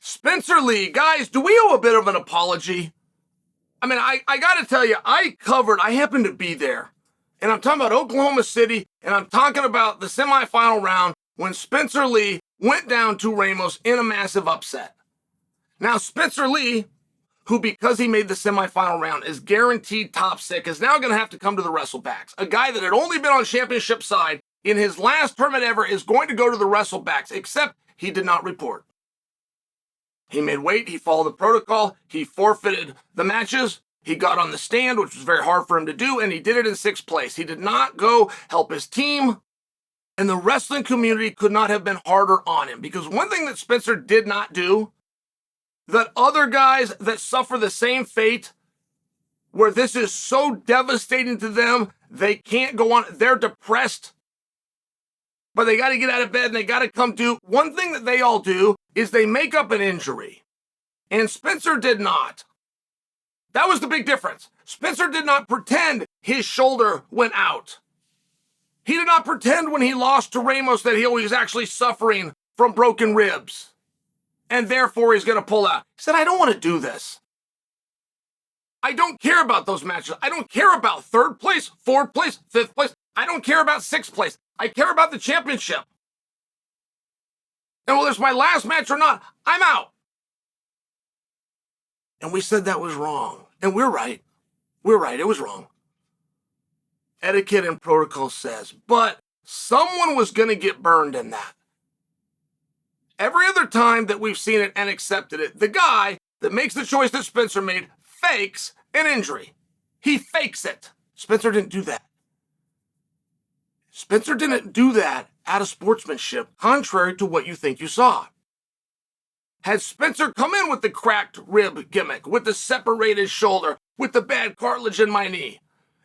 Spencer Lee, guys, do we owe a bit of an apology? I mean, I got to tell you, I happened to be there. And I'm talking about Oklahoma City, and I'm talking about the semifinal round when Spencer Lee went down to Ramos in a massive upset. Now, Spencer Lee, who because he made the semifinal round is guaranteed top 6, is now going to have to come to the WrestleBacks. A guy that had only been on championship side in his last tournament ever is going to go to the WrestleBacks, except he did not report. He made weight, he followed the protocol, he forfeited the matches, he got on the stand, which was very hard for him to do, and he did it in 6th place. He did not go help his team, and the wrestling community could not have been harder on him, because one thing that Spencer did not do, that other guys that suffer the same fate, where this is so devastating to them, they can't go on, they're depressed, but they got to get out of bed and they got to come do. One thing that they all do is they make up an injury. And Spencer did not. That was the big difference. Spencer did not pretend his shoulder went out. He did not pretend when he lost to Ramos that he was actually suffering from broken ribs. And therefore he's going to pull out. He said, I don't want to do this. I don't care about those matches. I don't care about 3rd place, 4th place, 5th place. I don't care about 6th place. I care about the championship. And whether it's my last match or not, I'm out. And we said that was wrong. And we're right. We're right. It was wrong. Etiquette and protocol says, but someone was going to get burned in that. Every other time that we've seen it and accepted it, the guy that makes the choice that Spencer made fakes an injury. He fakes it. Spencer didn't do that. Spencer didn't do that out of sportsmanship, contrary to what you think you saw. Had Spencer come in with the cracked rib gimmick, with the separated shoulder, with the bad cartilage in my knee,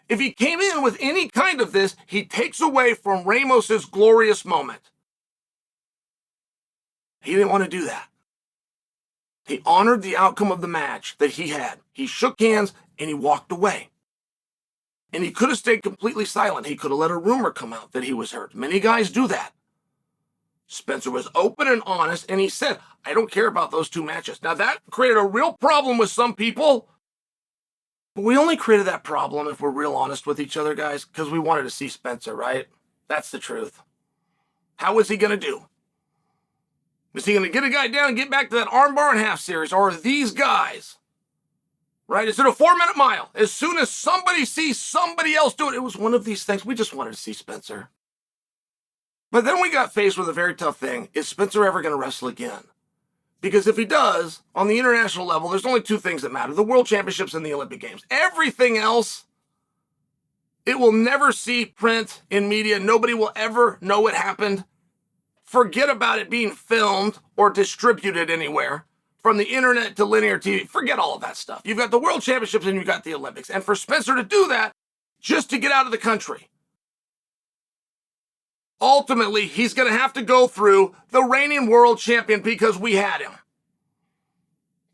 if he came in with any kind of this, he takes away from Ramos's glorious moment. He didn't want to do that. He honored the outcome of the match that he had. He shook hands and he walked away. And he could have stayed completely silent. He could have let a rumor come out that he was hurt. Many guys do that. Spencer was open and honest, and he said, I don't care about those 2 matches. Now, that created a real problem with some people, but we only created that problem, if we're real honest with each other, guys, because we wanted to see Spencer, right? That's the truth. How was he going to do? Was he going to get a guy down and get back to that armbar and half series, or are these guys... Right? Is it a 4-minute mile? As soon as somebody sees somebody else do it, it was one of these things. We just wanted to see Spencer. But then we got faced with a very tough thing. Is Spencer ever going to wrestle again? Because if he does, on the international level, there's only 2 things that matter. The World Championships and the Olympic Games. Everything else, it will never see print in media. Nobody will ever know it happened. Forget about it being filmed or distributed anywhere. From the internet to linear TV, forget all of that stuff. You've got the World Championships and you've got the Olympics. And for Spencer to do that, just to get out of the country, ultimately, he's going to have to go through the reigning world champion because we had him.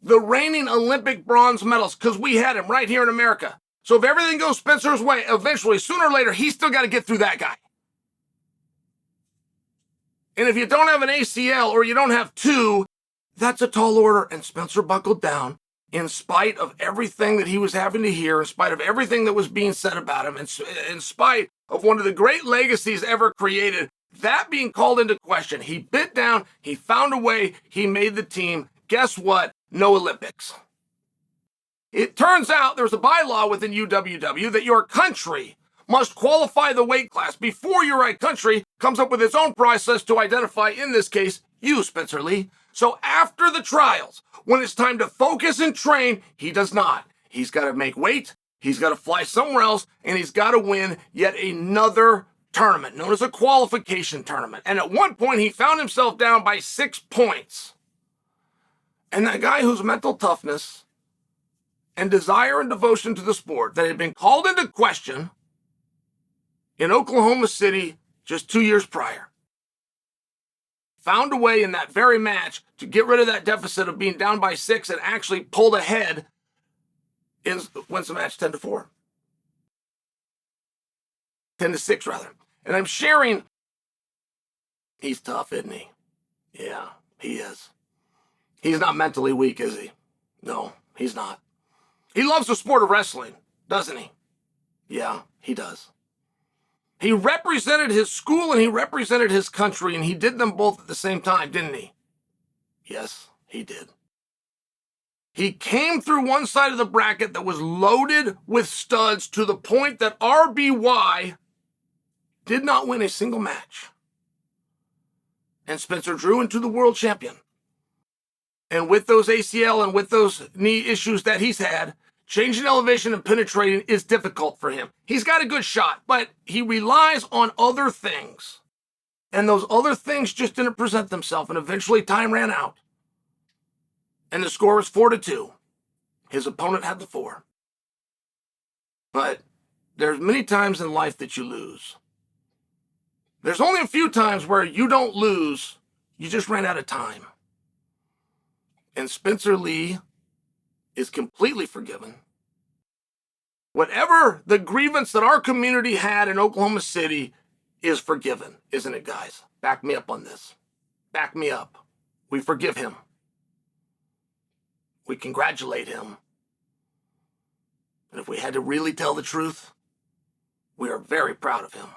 The reigning Olympic bronze medalist because we had him right here in America. So if everything goes Spencer's way, eventually, sooner or later, he's still got to get through that guy. And if you don't have an ACL or you don't have 2, that's a tall order, and Spencer buckled down in spite of everything that he was having to hear, in spite of everything that was being said about him, in spite of one of the great legacies ever created, that being called into question. He bit down, he found a way, he made the team. Guess what? No Olympics. It turns out there's a bylaw within UWW that your country must qualify the weight class before your right country comes up with its own process to identify, in this case, you, Spencer Lee. So after the trials, when it's time to focus and train, he does not. He's got to make weight, he's got to fly somewhere else, and he's got to win yet another tournament, known as a qualification tournament. And at one point, he found himself down by 6 points. And that guy whose mental toughness and desire and devotion to the sport that had been called into question in Oklahoma City just 2 years prior, found a way in that very match to get rid of that deficit of being down by 6 and actually pulled ahead and wins the match 10-4. 10-6 rather. And I'm sharing, he's tough, isn't he? Yeah, he is. He's not mentally weak, is he? No, he's not. He loves the sport of wrestling, doesn't he? Yeah, he does. He represented his school and he represented his country, and he did them both at the same time, didn't he? Yes, he did. He came through one side of the bracket that was loaded with studs to the point that RBY did not win a single match. And Spencer drew into the world champion. And with those ACL and with those knee issues that he's had, changing elevation and penetrating is difficult for him. He's got a good shot, but he relies on other things. And those other things just didn't present themselves, and eventually time ran out. And the score was 4-2. His opponent had the 4. But there's many times in life that you lose. There's only a few times where you don't lose, you just ran out of time. And Spencer Lee is completely forgiven. Whatever the grievance that our community had in Oklahoma City is forgiven, isn't it, guys? Back me up on this. Back me up. We forgive him. We congratulate him. And if we had to really tell the truth, we are very proud of him.